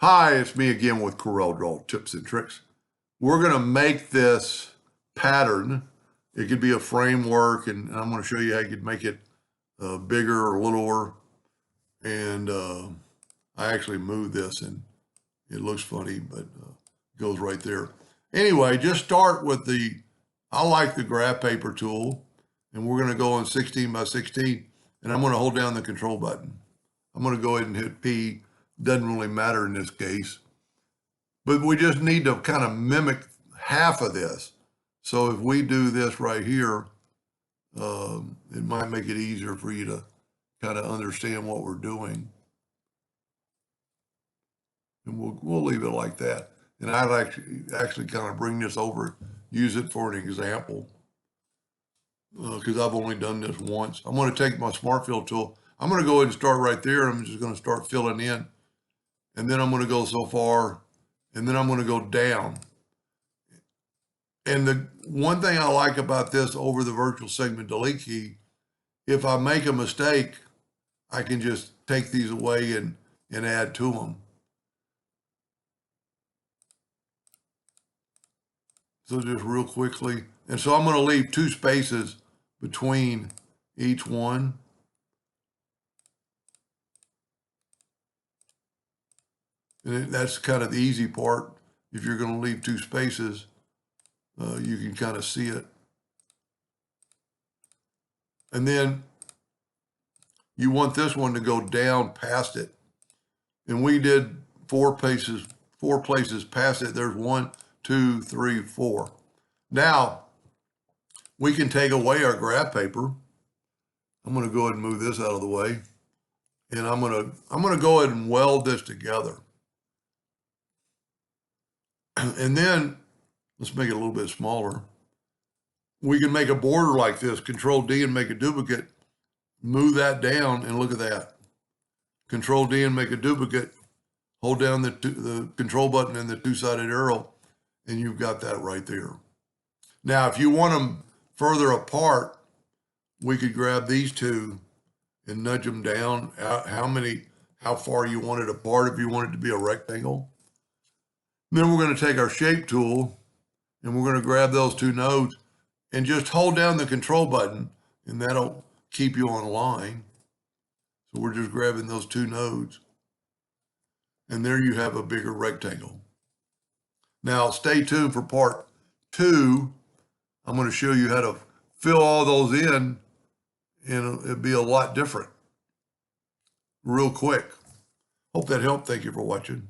Hi, it's me again with Corel Draw Tips and Tricks. We're going to make this pattern. It could be a framework, and I'm going to show you how you could make it bigger or littler. And I actually moved this, and it looks funny, but it goes right there. Anyway, just start with I like the graph paper tool, and we're going to go on 16 by 16, and I'm going to hold down the control button. I'm going to go ahead and hit P. Doesn't really matter in this case, but we just need to kind of mimic half of this. So if we do this right here, it might make it easier for you to kind of understand what we're doing. And we'll leave it like that. And I'd actually kind of bring this over, use it for an example, because I've only done this once. I'm going to take my Smart Fill tool. I'm going to go ahead and start right there. I'm just going to start filling in. And then I'm going to go so far, and then I'm going to go down. And the one thing I like about this over the virtual segment delete key, if I make a mistake, I can just take these away and add to them. So just real quickly. And so I'm going to leave 2 spaces between each one. And that's kind of the easy part. If you're going to leave 2 spaces, you can kind of see it. And then you want this one to go down past it. And we did 4 places past it. There's 1, 2, 3, 4. Now, we can take away our graph paper. I'm going to go ahead and move this out of the way. And I'm going to go ahead and weld this together. And then, let's make it a little bit smaller. We can make a border like this, Control D and make a duplicate, move that down, and look at that. Control D and make a duplicate, hold down the control button and the 2-sided arrow, and you've got that right there. Now, if you want them further apart, we could grab these 2 and nudge them down, how far you want it apart if you want it to be a rectangle. Then we're going to take our shape tool and we're going to grab those 2 nodes and just hold down the control button, and that'll keep you on line. So we're just grabbing those 2 nodes, and there you have a bigger rectangle. Now stay tuned for part 2. I'm going to show you how to fill all those in, and it'll be a lot different real quick. Hope that helped. Thank you for watching.